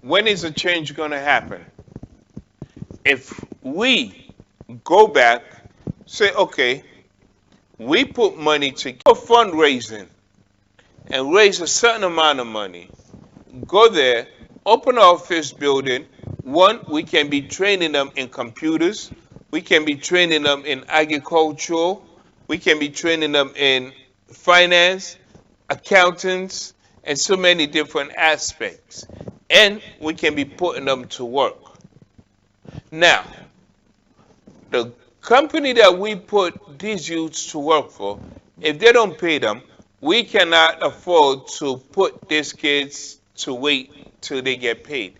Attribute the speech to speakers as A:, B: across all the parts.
A: When is a change going to happen? If we go back, say, okay, we put money to fundraising and raise a certain amount of money, go there, open an office building. One, we can be training them in computers. We can be training them in agricultural. We can be training them in finance, accountants, and so many different aspects. And we can be putting them to work. Now, the company that we put these youths to work for, if they don't pay them, we cannot afford to put these kids to wait till they get paid.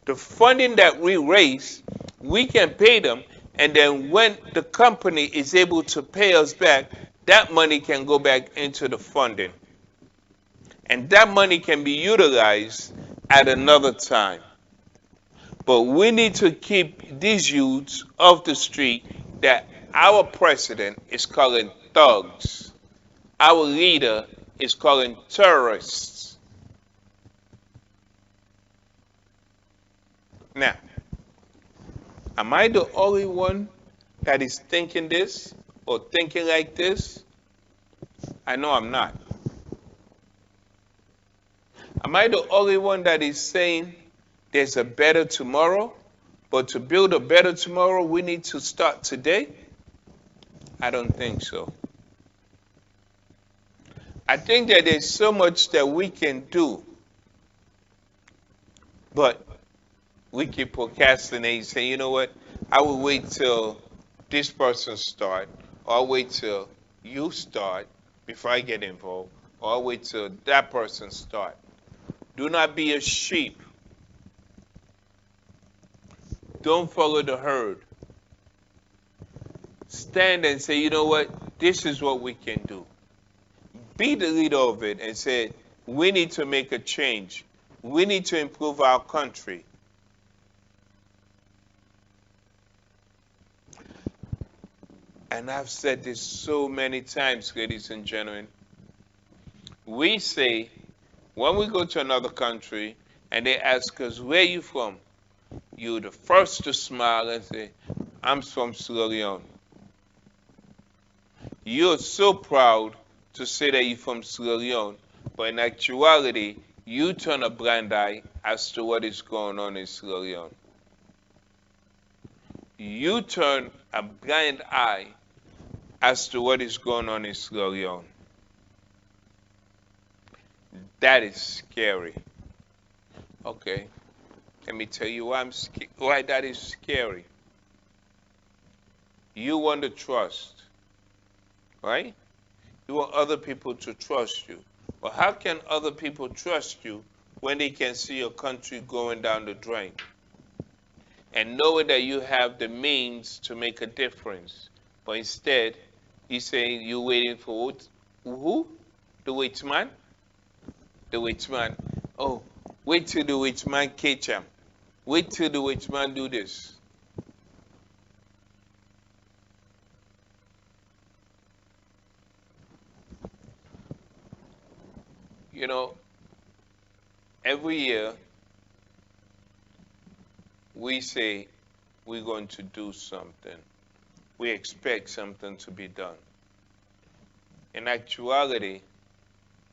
A: The funding that we raise, we can pay them, and then when the company is able to pay us back, that money can go back into the funding. And that money can be utilized at another time. But we need to keep these youths off the street that our president is calling thugs. Our leader is calling terrorists. Now, am I the only one that is thinking this or thinking like this? I know I'm not. Am I the only one that is saying there's a better tomorrow? But to build a better tomorrow, we need to start today? I don't think so. I think that there's so much that we can do, but we keep procrastinating, saying, you know what, I will wait till this person start, or I'll wait till you start before I get involved, or I'll wait till that person start. Do not be a sheep. Don't follow the herd. Stand and say, you know what, this is what we can do. Be the leader of it and say, we need to make a change. We need to improve our country. And I've said this so many times, ladies and gentlemen. We say, when we go to another country and they ask us, where are you from? You're the first to smile and say, I'm from Sierra Leone. You're so proud to say that you're from Sierra Leone, but in actuality, you turn a blind eye as to what is going on in Sierra Leone. You turn a blind eye as to what is going on in Sierra Leone. That is scary. Okay, let me tell you why that is scary. You want to trust, right? You want other people to trust you. But how can other people trust you when they can see your country going down the drain? And knowing that you have the means to make a difference. But instead, you say you're waiting for who? The witchman? The witchman. Oh, wait till the witchman catch him. Wait till the witchman do this. You know, every year we say we're going to do something. We expect something to be done. In actuality,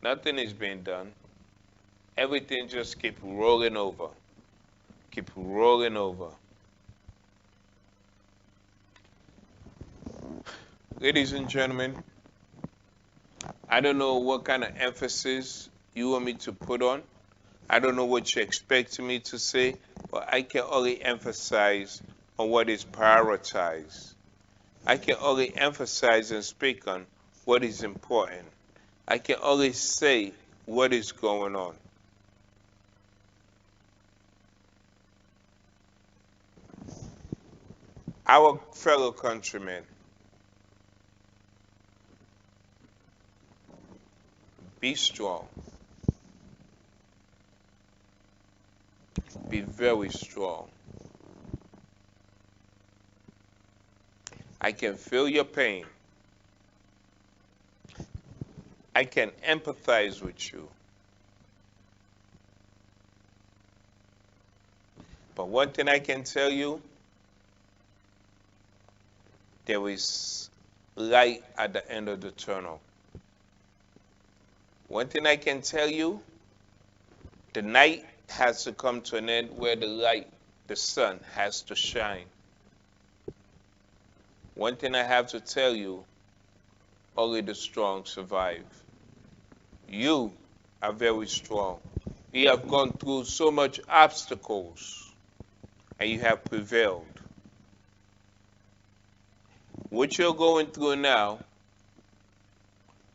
A: nothing is being done. Everything just keeps rolling over. Keep rolling over. Ladies and gentlemen, I don't know what kind of emphasis you want me to put on. I don't know what you expect me to say, but I can only emphasize on what is prioritized. I can only emphasize and speak on what is important. I can only say what is going on. Our fellow countrymen, be strong. Be very strong. I can feel your pain. I can empathize with you. But one thing I can tell you, there is light at the end of the tunnel. One thing I can tell you, the night has to come to an end where the light, the sun, has to shine. One thing I have to tell you, only the strong survive. You are very strong. You have gone through so much obstacles and you have prevailed. What you're going through now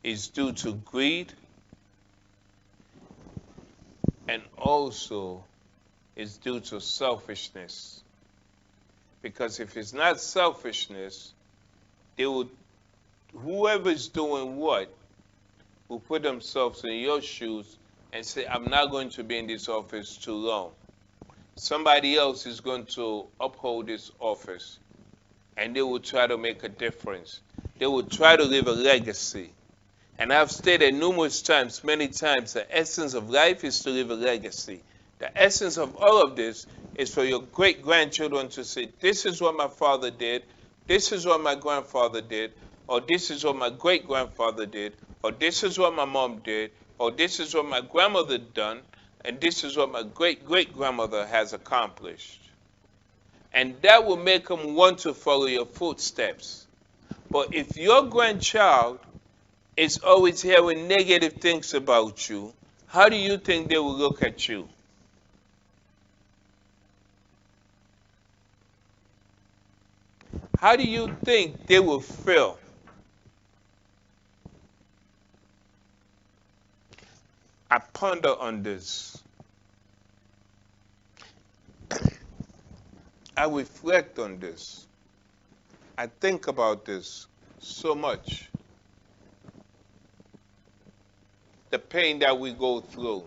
A: is due to greed and also is due to selfishness. Because if it's not selfishness, they would, whoever's doing what will put themselves in your shoes and say, I'm not going to be in this office too long. Somebody else is going to uphold this office and they will try to make a difference. They will try to leave a legacy. And I've stated numerous times, many times, the essence of life is to leave a legacy. The essence of all of this is for your great-grandchildren to say, this is what my father did, this is what my grandfather did, or this is what my great-grandfather did, or this is what my mom did, or this is what my grandmother done, and this is what my great-great-grandmother has accomplished. And that will make them want to follow your footsteps. But if your grandchild is always hearing negative things about you, how do you think they will look at you? How do you think they will feel? I ponder on this. I reflect on this. I think about this so much. The pain that we go through.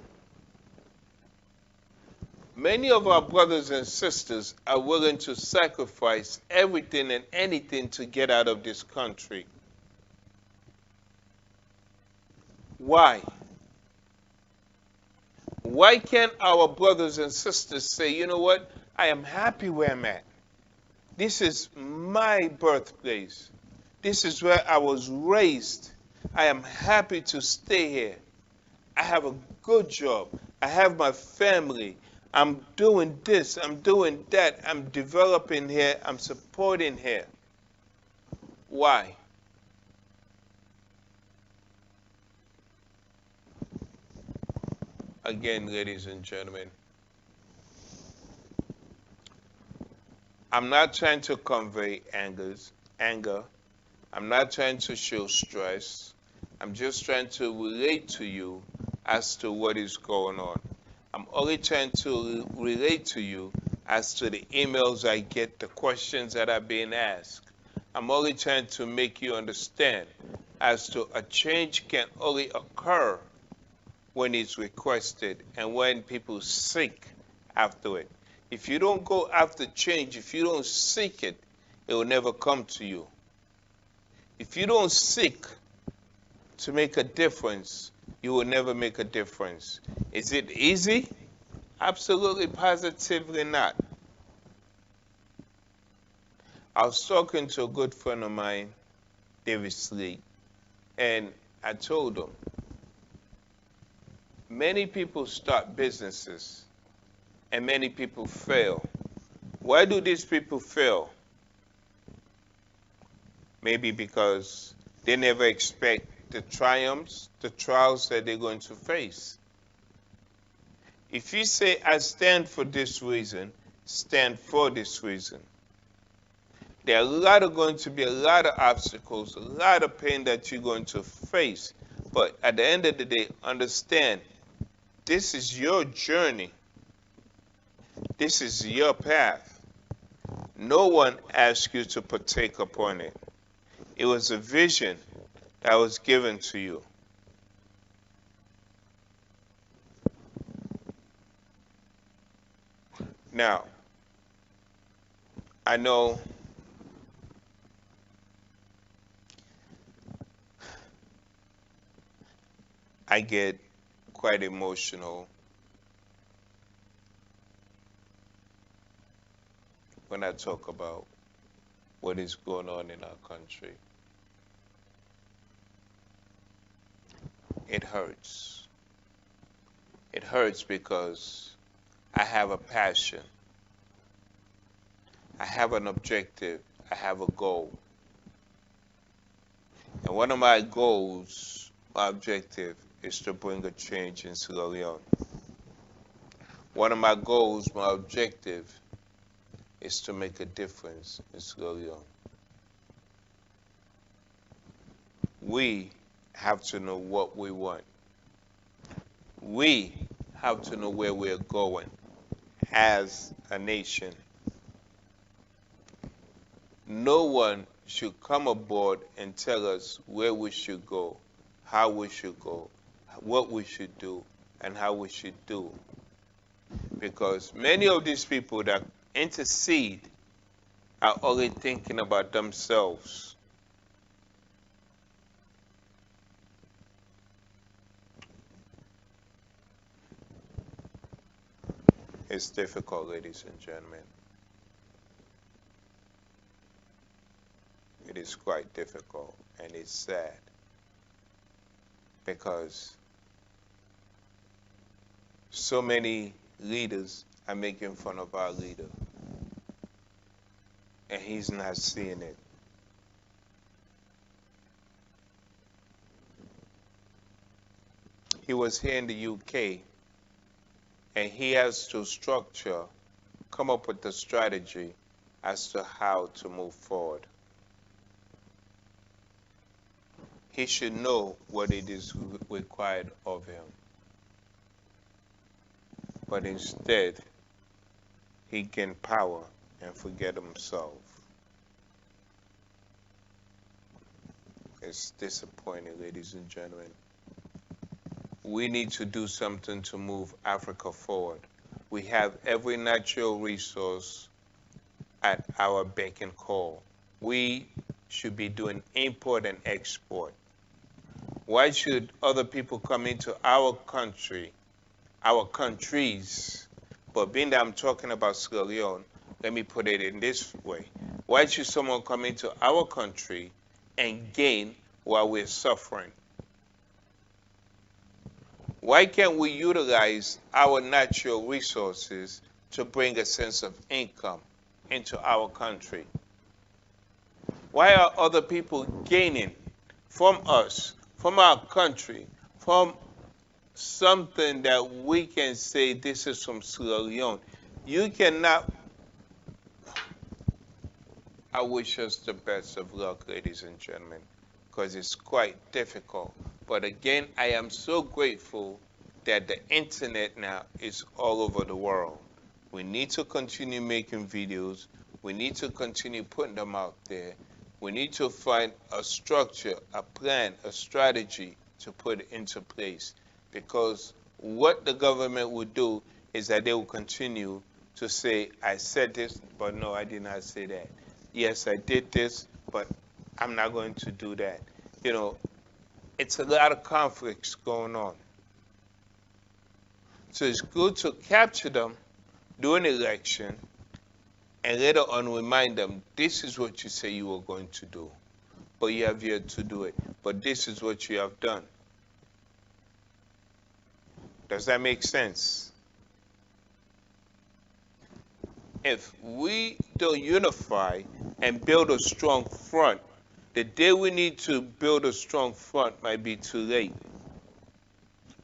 A: Many of our brothers and sisters are willing to sacrifice everything and anything to get out of this country. Why? Why can't our brothers and sisters say, you know what? I am happy where I'm at. This is my birthplace. This is where I was raised. I am happy to stay here. I have a good job. I have my family. I'm doing this. I'm doing that. I'm developing here. I'm supporting here. Why? Again, ladies and gentlemen, I'm not trying to convey anger. I'm not trying to show stress. I'm just trying to relate to you as to what is going on. I'm only trying to relate to you as to the emails I get, the questions that are being asked. I'm only trying to make you understand as to a change can only occur when it's requested and when people seek after it. If you don't go after change, if you don't seek it, it will never come to you. If you don't seek to make a difference, you will never make a difference. Is it easy? Absolutely, positively not. I was talking to a good friend of mine, David Sleep, and I told him, many people start businesses and many people fail. Why do these people fail? Maybe because they never expect the triumphs, the trials that they're going to face. If you say, I stand for this reason, stand for this reason. There are going to be a lot of obstacles, a lot of pain that you're going to face. But at the end of the day, understand, this is your journey. This is your path. No one asked you to partake upon it. It was a vision that was given to you. Now, I know I get quite emotional when I talk about what is going on in our country. It hurts. It hurts because I have a passion. I have an objective. I have a goal. And one of my goals, my objective, is to bring a change in Sierra Leone. One of my goals, my objective, is to make a difference in Sierra Leone. We have to know what we want. We have to know where we're going as a nation. No one should come aboard and tell us where we should go, how we should go, what we should do, and how we should do. Because many of these people that intercede are only thinking about themselves. It's difficult, ladies and gentlemen. It is quite difficult, and it's sad because so many leaders are making fun of our leader, and he's not seeing it. He was here in the UK, and he has to come up with a strategy as to how to move forward. He should know what it is required of him. But instead, he gained power and forget himself. It's disappointing, ladies and gentlemen. We need to do something to move Africa forward. We have every natural resource at our beck and call. We should be doing import and export. Why should other people come into our country, our countries? But being that I'm talking about Sierra Leone, let me put it in this way. Why should someone come into our country and gain while we're suffering? Why can't we utilize our natural resources to bring a sense of income into our country? Why are other people gaining from us, from our country, from something that we can say this is from Sierra Leone? You cannot. I wish us the best of luck, ladies and gentlemen, because it's quite difficult. But again, I am so grateful that the internet now is all over the world. We need to continue making videos. We need to continue putting them out there. We need to find a structure, a plan, a strategy to put into place. Because what the government would do is that they will continue to say, I said this, but no, I did not say that. Yes, I did this, but I'm not going to do that. You know, it's a lot of conflicts going on. So it's good to capture them during election and later on remind them, this is what you say you were going to do, but you have yet to do it. But this is what you have done. Does that make sense? If we don't unify and build a strong front, the day we need to build a strong front might be too late.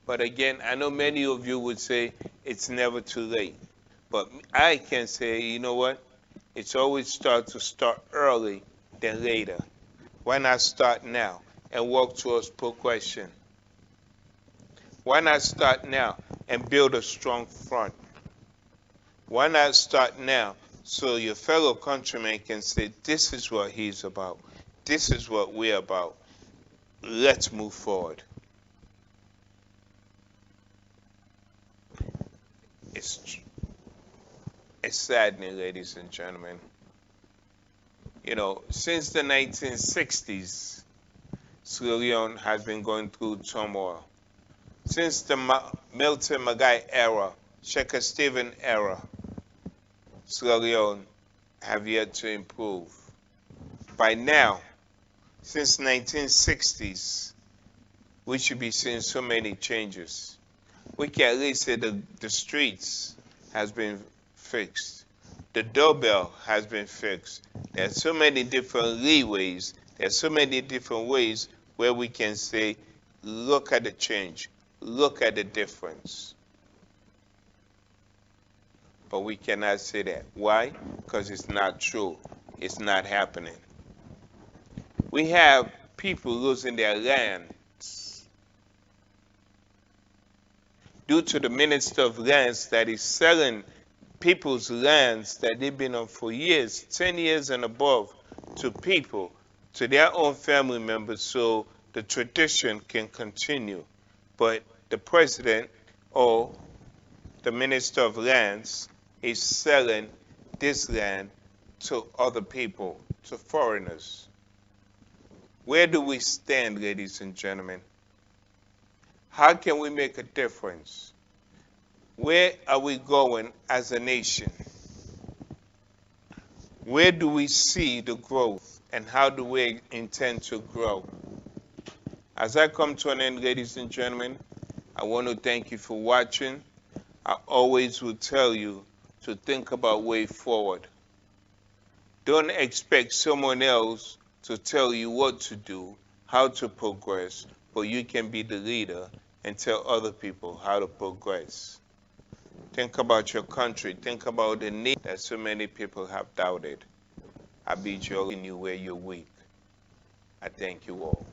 A: But again, I know many of you would say it's never too late. But I can say, you know what? It's always start early than later. Why not start now and work towards progression? Why not start now and build a strong front? Why not start now so your fellow countrymen can say, this is what he's about. This is what we're about. Let's move forward. It's saddening, ladies and gentlemen. You know, since the 1960s, Sierra Leone has been going through turmoil. Since the Milton Magai era, Sheikh Stephen era, Sierra Leone have yet to improve. By now, since 1960s, we should be seeing so many changes. We can at least say the streets has been fixed. The doorbell has been fixed. There's so many different leeways. There's so many different ways where we can say, look at the change. Look at the difference. But we cannot say that. Why? Because it's not true. It's not happening. We have people losing their lands due to the Minister of Lands that is selling people's lands that they've been on for years, 10 years and above, to people, to their own family members, so the tradition can continue. But the president or the Minister of Lands is selling this land to other people, to foreigners. Where do we stand, ladies and gentlemen? How can we make a difference? Where are we going as a nation? Where do we see the growth, and how do we intend to grow? As I come to an end, ladies and gentlemen, I want to thank you for watching. I always will tell you to think about way forward. Don't expect someone else to tell you what to do, how to progress, but you can be the leader and tell other people how to progress. Think about your country. Think about the need that so many people have doubted. I bid you all in you where you're weak. I thank you all.